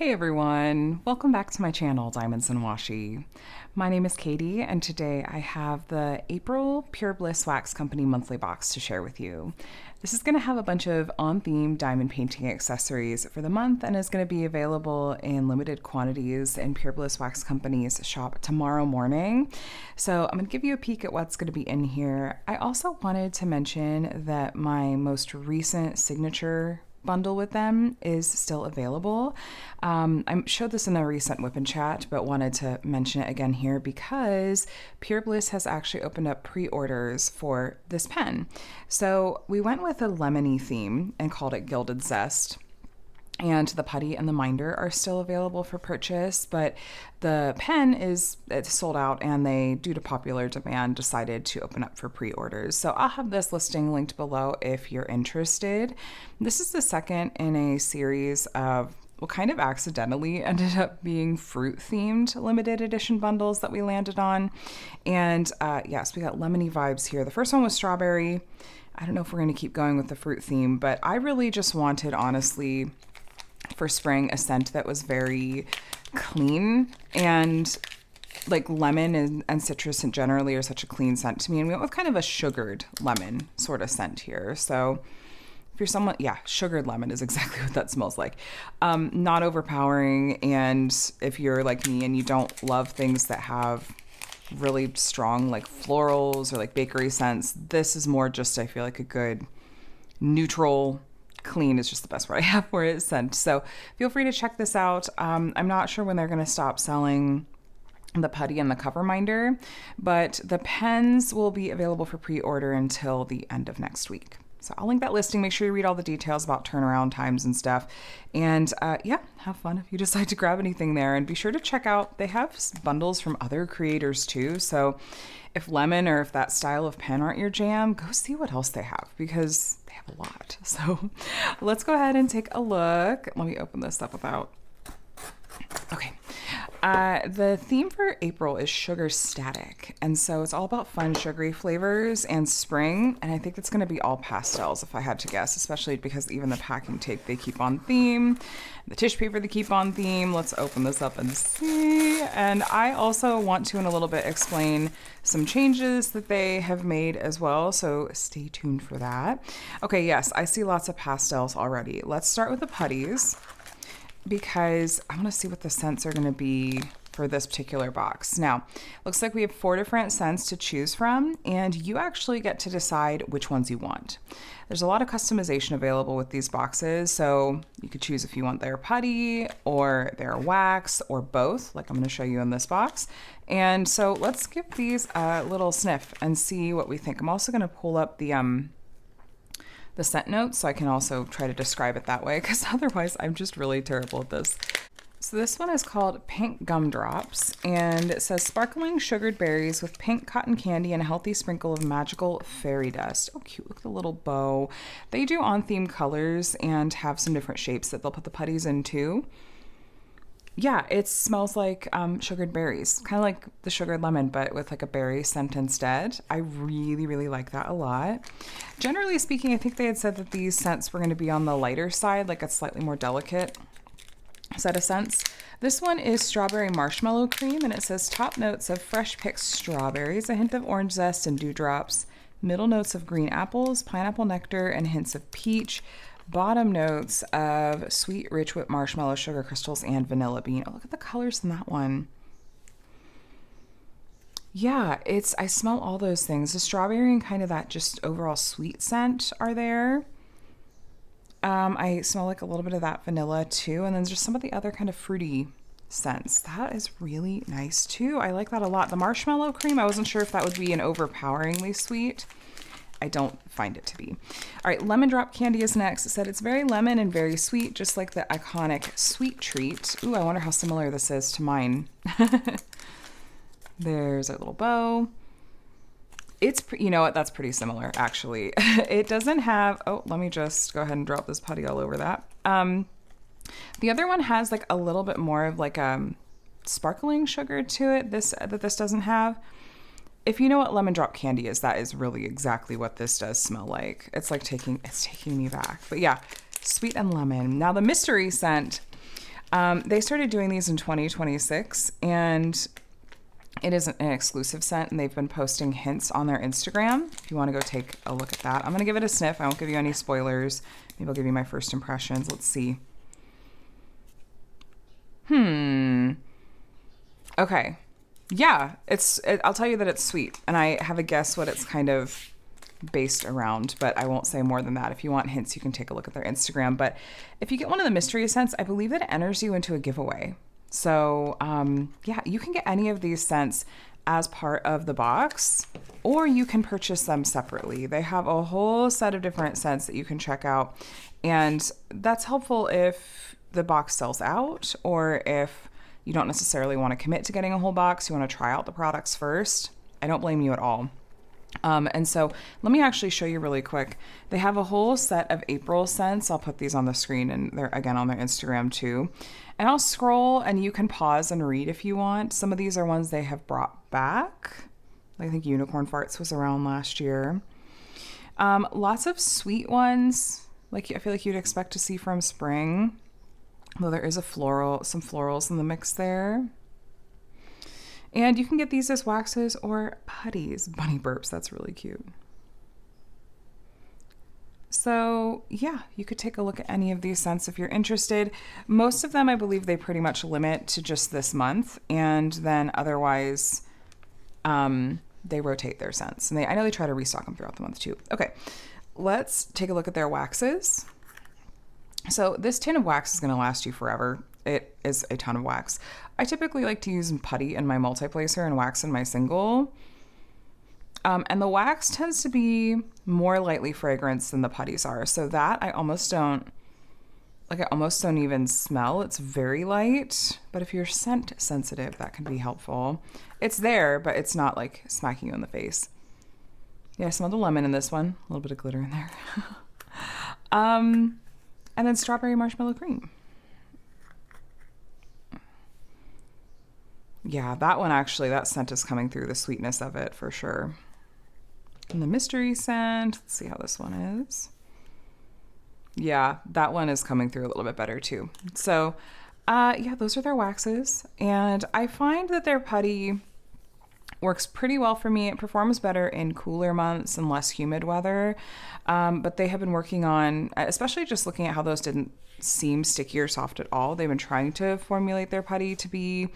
Hey everyone, welcome back to my channel, Diamonds and Washi. My name is Katie, and today I have the April Pure Bliss Wax Company monthly box to share with you. This is going to have a bunch of on-theme diamond painting accessories for the month and is going to be available in limited quantities in Pure Bliss Wax Company's shop tomorrow morning. So I'm going to give you a peek at what's going to be in here. I also wanted to mention that my most recent signature bundle with them is still available. I showed this in a recent whip and chat, but wanted to mention it again here because Pure Bliss has actually opened up pre-orders for this pen. So we went with a lemony theme and called it Gilded Zest. And the putty and the minder are still available for purchase, but the pen it's sold out, and they, due to popular demand, decided to open up for pre-orders. So I'll have this listing linked below if you're interested. This is the second in a series of kind of accidentally ended up being fruit-themed limited edition bundles that we landed on. And yes, we got lemony vibes here. The first one was strawberry. I don't know if we're going to keep going with the fruit theme, but I really just wanted, honestly, for spring, a scent that was very clean, and like lemon and citrus and generally are such a clean scent to me, and we went with kind of a sugared lemon sort of scent here. So if you're someone, yeah, sugared lemon is exactly what that smells like. Not overpowering, and if you're like me and you don't love things that have really strong like florals or like bakery scents, this is more just, I feel like, a good neutral. Clean is just the best word I have for it, scent. So feel free to check this out. I'm not sure when they're going to stop selling the putty and the cover minder, but the pens will be available for pre-order until the end of next week. So I'll link that listing. Make sure you read all the details about turnaround times and stuff. And yeah, have fun if you decide to grab anything there. And be sure to check out, they have bundles from other creators too. So if lemon or if that style of pen aren't your jam, go see what else they have because they have a lot. So let's go ahead and take a look. Let me open this up without. Okay. The theme for April is sugar static, and so it's all about fun sugary flavors and spring, and I think it's going to be all pastels if I had to guess, especially because even the packing tape they keep on theme, the tissue paper they keep on theme. Let's open this up and see. And I also want to in a little bit explain some changes that they have made as well, so stay tuned for that. Okay, yes, I see lots of pastels already. Let's start with the putties, because I want to see what the scents are going to be for this particular box. Now, looks like we have 4 different scents to choose from, and you actually get to decide which ones you want. There's a lot of customization available with these boxes, so you could choose if you want their putty or their wax or both, like I'm going to show you in this box. And so let's give these a little sniff and see what we think. I'm also going to pull up the scent notes so I can also try to describe it that way, because otherwise I'm just really terrible at this. So this one is called Pink Gumdrops, and it says sparkling sugared berries with pink cotton candy and a healthy sprinkle of magical fairy dust. Oh, cute. Look at the little bow. They do on-theme colors and have some different shapes that they'll put the putties in too. Yeah, it smells like sugared berries, kind of like the sugared lemon, but with like a berry scent instead. I really, really like that a lot. Generally speaking, I think they had said that these scents were going to be on the lighter side, like a slightly more delicate set of scents. This one is strawberry marshmallow cream, and it says top notes of fresh picked strawberries, a hint of orange zest and dewdrops, middle notes of green apples, pineapple nectar, and hints of peach. Bottom notes of sweet, rich whipped marshmallow, sugar crystals, and vanilla bean. Oh, look at the colors in that one. Yeah, I smell all those things. The strawberry and kind of that just overall sweet scent are there. I smell like a little bit of that vanilla too. And then just some of the other kind of fruity scents. That is really nice too. I like that a lot. The marshmallow cream, I wasn't sure if that would be an overpoweringly sweet. I don't find it to be. All right, lemon drop candy is next. It said it's very lemon and very sweet, just like the iconic sweet treat. Ooh, I wonder how similar this is to mine. There's a little bow. You know what? That's pretty similar, actually. It doesn't have, oh, let me just go ahead and drop this putty all over that. The other one has like a little bit more of like sparkling sugar to it, this doesn't have. If you know what lemon drop candy is, that is really exactly what this does smell like. It's like taking me back. But yeah, sweet and lemon. Now the mystery scent, They started doing these in 2026, and it is an exclusive scent, and they've been posting hints on their Instagram if you want to go take a look at that. I'm going to give it a sniff. I won't give you any spoilers. Maybe I'll give you my first impressions. Let's see. Okay. Yeah, I'll tell you that it's sweet, and I have a guess what it's kind of based around, but I won't say more than that. If you want hints, you can take a look at their Instagram. But if you get one of the mystery scents, I believe that it enters you into a giveaway. So yeah, you can get any of these scents as part of the box, or you can purchase them separately. They have a whole set of different scents that you can check out, and that's helpful if the box sells out, or if you don't necessarily want to commit to getting a whole box, you want to try out the products first. I don't blame you at all. And so let me actually show you really quick. They have a whole set of April scents. I'll put these on the screen, and they're again on their Instagram too. And I'll scroll, and you can pause and read if you want. Some of these are ones they have brought back. I think Unicorn Farts was around last year. Lots of sweet ones, like I feel like you'd expect to see from spring. Though there is some florals in the mix there. And you can get these as waxes or putties. Bunny burps, that's really cute. So yeah, you could take a look at any of these scents if you're interested. Most of them, I believe they pretty much limit to just this month. And then otherwise, they rotate their scents. And I know they try to restock them throughout the month too. Okay, let's take a look at their waxes. So this tin of wax is going to last you forever. It is a ton of wax. I typically like to use putty in my multiplacer and wax in my single. And the wax tends to be more lightly fragranced than the putties are. So that I almost don't even smell. It's very light. But if you're scent sensitive, that can be helpful. It's there, but it's not like smacking you in the face. Yeah, I smell the lemon in this one. A little bit of glitter in there. And then strawberry marshmallow cream. Yeah, that one actually, that scent is coming through, the sweetness of it for sure. And the mystery scent, let's see how this one is. Yeah, that one is coming through a little bit better too. So yeah, those are their waxes. And I find that their putty works pretty well for me. It performs better in cooler months and less humid weather. But they have been working on, especially just looking at how those didn't seem sticky or soft at all. They've been trying to formulate their putty to be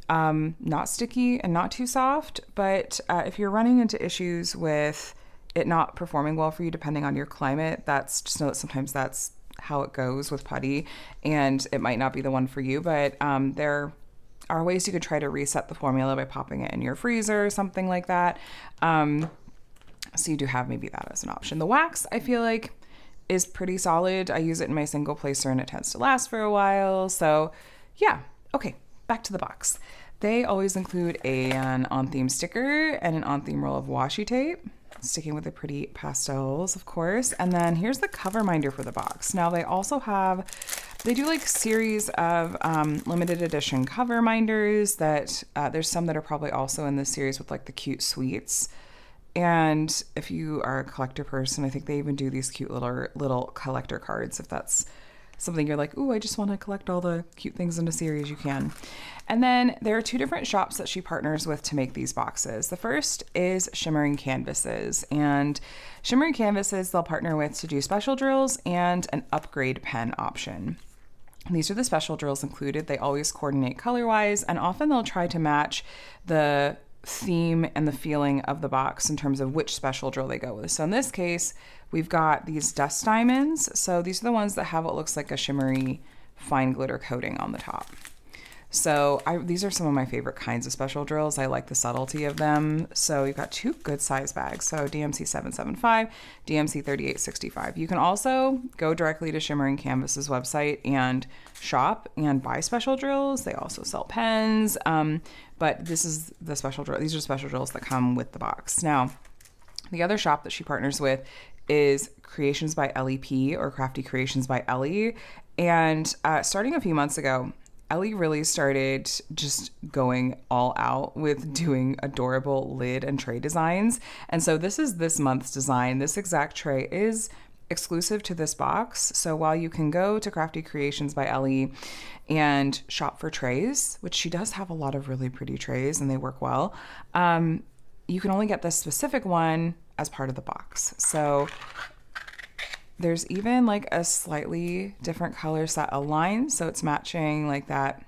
not sticky and not too soft. But if you're running into issues with it not performing well for you, depending on your climate, just know that sometimes that's how it goes with putty, and it might not be the one for you. But there are ways you could try to reset the formula by popping it in your freezer or something like that. So you do have maybe that as an option. The wax, I feel like, is pretty solid. I use it in my single placer and it tends to last for a while. So yeah, okay, back to the box. They always include an on-theme sticker and an on-theme roll of washi tape, sticking with the pretty pastels, of course. And then here's the cover minder for the box. Now they do like series of limited edition cover minders that there's some that are probably also in this series with like the cute sweets. And if you are a collector person, I think they even do these cute little collector cards. If that's something you're like, ooh, I just want to collect all the cute things in a series, you can. And then there are two different shops that she partners with to make these boxes. The first is Shimmering Canvases. And Shimmering Canvases, they'll partner with to do special drills and an upgrade pen option. These are the special drills included. They always coordinate color-wise, and often they'll try to match the theme and the feeling of the box in terms of which special drill they go with. So in this case, we've got these dust diamonds. So these are the ones that have what looks like a shimmery fine glitter coating on the top. So these are some of my favorite kinds of special drills. I like the subtlety of them. So you've got two good size bags. So DMC 775, DMC 3865. You can also go directly to Shimmering Canvas's website and shop and buy special drills. They also sell pens. But this is the special drill. These are special drills that come with the box. Now, the other shop that she partners with is Creations by LEP, or Crafty Creations by Ellie. And starting a few months ago, Ellie really started just going all out with doing adorable lid and tray designs. And so this is this month's design. This exact tray is exclusive to this box. So while you can go to Crafty Creations by Ellie and shop for trays, which she does have a lot of really pretty trays and they work well, you can only get this specific one as part of the box. So there's even like a slightly different color set align, so it's matching like that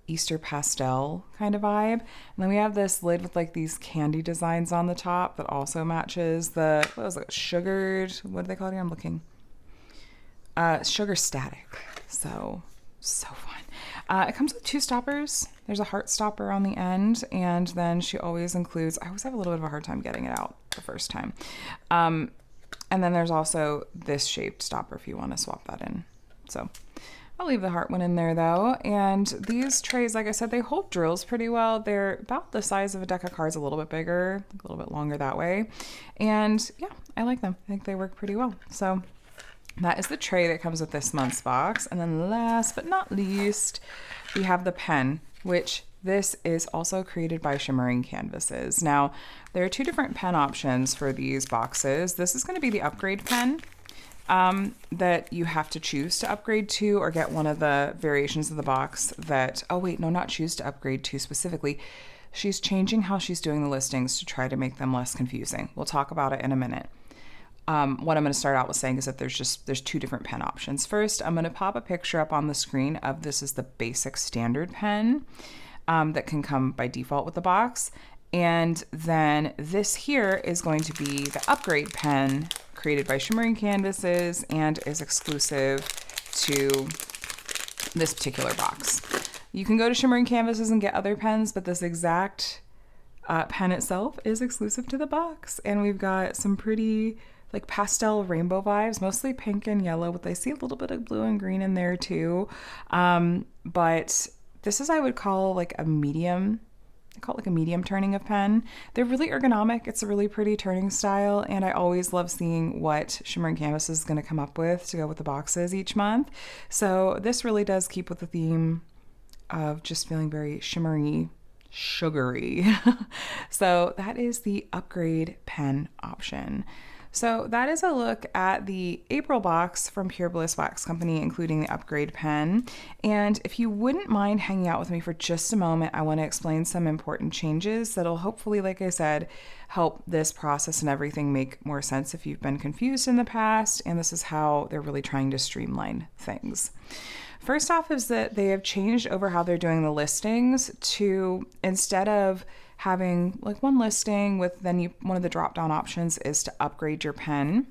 Easter pastel kind of vibe. And then we have this lid with like these candy designs on the top that also matches the, what was it, sugared, what do they call it here? I'm looking. Sugar static. So fun. It comes with 2 stoppers. There's a heart stopper on the end, and then she always includes, I always have a little bit of a hard time getting it out the first time. And then there's also this shaped stopper if you want to swap that in. So I'll leave the heart one in there though. And these trays, like I said, they hold drills pretty well. They're about the size of a deck of cards, a little bit bigger, a little bit longer that way. And yeah, I like them. I think they work pretty well. So that is the tray that comes with this month's box. And then last but not least, we have the pen, which this is also created by Shimmering Canvases. Now, there are 2 different pen options for these boxes. This is going to be the upgrade pen that you have to choose to upgrade to, or get one of the variations of the box that, oh wait, no, not choose to upgrade to specifically. She's changing how she's doing the listings to try to make them less confusing. We'll talk about it in a minute. What I'm going to start out with saying is that there's 2 different pen options. First, I'm going to pop a picture up on the screen of this is the basic standard pen that can come by default with the box. And then this here is going to be the upgrade pen created by Shimmering Canvases and is exclusive to this particular box. You can go to Shimmering Canvases and get other pens, but this exact pen itself is exclusive to the box. And we've got some pretty like pastel rainbow vibes, mostly pink and yellow, with I see a little bit of blue and green in there too. But this is, I would call like a medium. I call it like a medium turning of pen. They're really ergonomic. It's a really pretty turning style. And I always love seeing what Shimmering Canvas is going to come up with to go with the boxes each month. So this really does keep with the theme of just feeling very shimmery, sugary. So that is the upgrade pen option. So that is a look at the April box from Pure Bliss Wax Company, including the upgrade pen. And if you wouldn't mind hanging out with me for just a moment, I want to explain some important changes that'll hopefully, like I said, help this process and everything make more sense if you've been confused in the past. And this is how they're really trying to streamline things. First off is that they have changed over how they're doing the listings to, instead of having like one listing with then one of the drop down options is to upgrade your pen.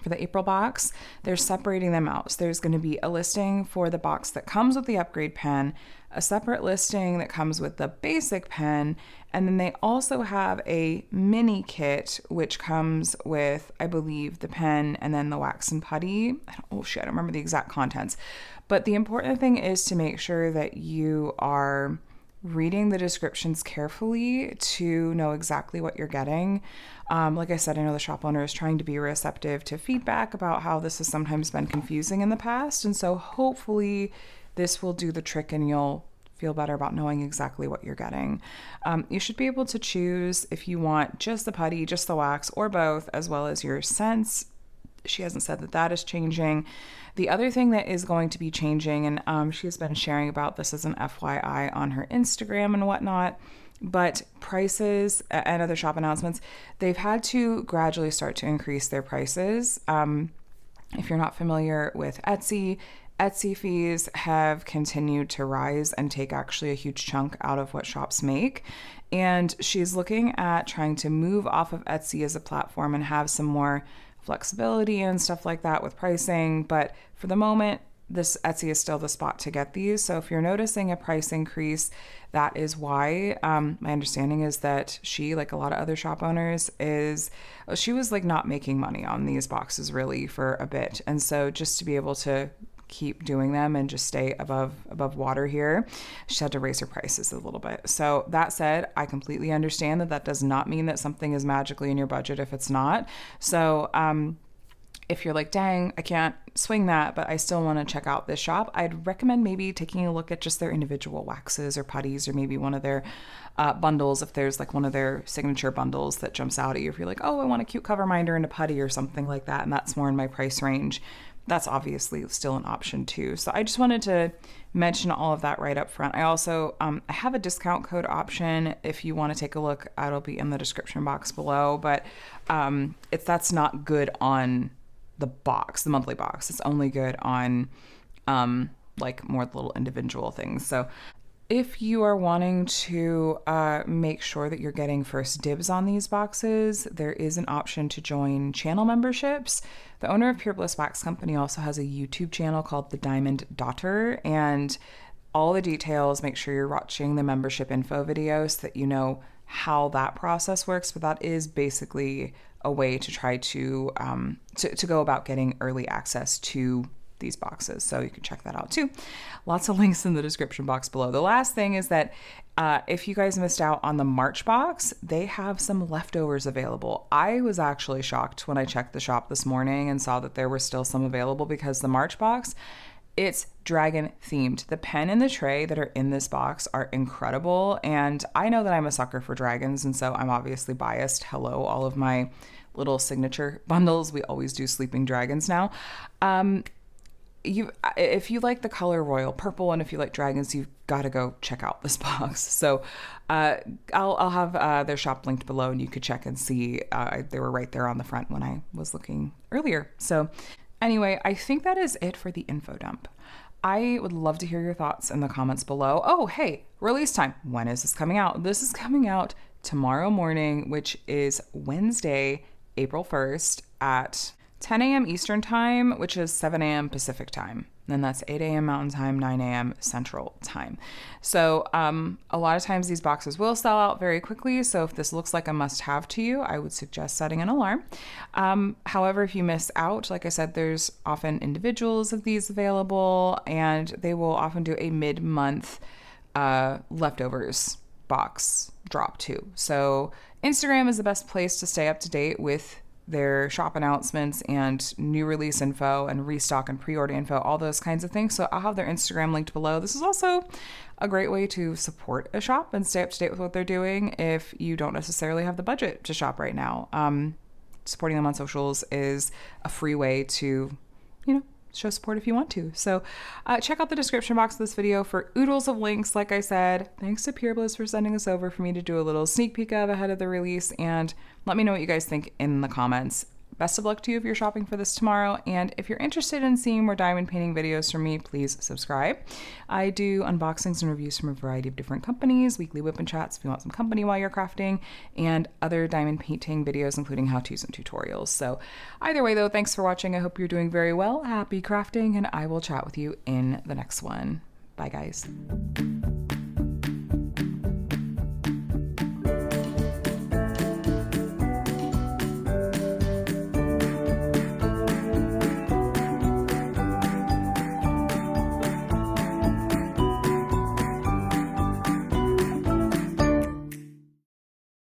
For the April box, they're separating them out. So there's going to be a listing for the box that comes with the upgrade pen, a separate listing that comes with the basic pen, and then they also have a mini kit which comes with, I believe, the pen and then the wax and putty. I don't remember the exact contents. But the important thing is to make sure that you are reading the descriptions carefully to know exactly what you're getting. Like I said, I know the shop owner is trying to be receptive to feedback about how this has sometimes been confusing in the past. And so hopefully this will do the trick and you'll feel better about knowing exactly what you're getting. You should be able to choose if you want just the putty, just the wax, or both, as well as your scents. She hasn't said that that is changing. The other thing that is going to be changing, and she's been sharing about this as an FYI on her Instagram and whatnot, but prices and other shop announcements, they've had to gradually start to increase their prices. If you're not familiar with Etsy fees have continued to rise and take actually a huge chunk out of what shops make. And she's looking at trying to move off of Etsy as a platform and have some more flexibility and stuff like that with pricing. But for the moment, this Etsy is still the spot to get these. So if you're noticing a price increase, that is why. My understanding is that she, like a lot of other shop owners, she was like not making money on these boxes really for a bit. And so just to be able to keep doing them and just stay above water here, she had to raise her prices a little bit. So that said, I completely understand that does not mean that something is magically in your budget if it's not. So if you're like, dang, I can't swing that, but I still want to check out this shop, I'd recommend maybe taking a look at just their individual waxes or putties, or maybe one of their bundles, if there's like one of their signature bundles that jumps out at you. If you're like, oh, I want a cute cover minder and a putty or something like that, and that's more in my price range, that's obviously still an option too. So I just wanted to mention all of that right up front. I also I have a discount code option if you want to take a look. It'll be in the description box below, but that's not good on the box, the monthly box. It's only good on like more little individual things. So if you are wanting to make sure that you're getting first dibs on these boxes, there is an option to join channel memberships. The owner of Pure Bliss Wax Company also has a YouTube channel called The Diamond Daughter, and all the details, make sure you're watching the membership info video so that you know how that process works. But that is basically a way to try to go about getting early access to these boxes. So you can check that out too. Lots of links in the description box below. The last thing is that if you guys missed out on the March box, they have some leftovers available. I was actually shocked when I checked the shop this morning and saw that there were still some available, because the March box, it's dragon themed. The pen and the tray that are in this box are incredible. And I know that I'm a sucker for dragons, and so I'm obviously biased. Hello, all of my little signature bundles. We always do sleeping dragons now. If you like the color royal purple and if you like dragons, you've got to go check out this box. So I'll have their shop linked below, and you could check and see. They were right there on the front when I was looking earlier. So anyway, I think that is it for the info dump. I would love to hear your thoughts in the comments below. Oh, hey, release time. When is this coming out? This is coming out tomorrow morning, which is Wednesday, April 1st at 10 a.m. Eastern time, which is 7 a.m. Pacific time. And that's 8 a.m. Mountain time, 9 a.m. Central time. So a lot of times these boxes will sell out very quickly. So if this looks like a must-have to you, I would suggest setting an alarm. However, if you miss out, like I said, there's often individuals of these available, and they will often do a mid-month leftovers box drop too. So Instagram is the best place to stay up to date with their shop announcements and new release info and restock and pre-order info, all those kinds of things. So I'll have their Instagram linked below. This is also a great way to support a shop and stay up to date with what they're doing if you don't necessarily have the budget to shop right now. Supporting them on socials is a free way to, show support if you want to. So check out the description box of this video for oodles of links. Like I said, thanks to Pure Bliss for sending this over for me to do a little sneak peek of ahead of the release, and let me know what you guys think in the comments. Best of luck to you if you're shopping for this tomorrow, and if you're interested in seeing more diamond painting videos from me, please subscribe. I do unboxings and reviews from a variety of different companies, weekly whip and chats if you want some company while you're crafting, and other diamond painting videos, including how-tos and tutorials. So either way though, thanks for watching. I hope you're doing very well. Happy crafting, and I will chat with you in the next one. Bye guys.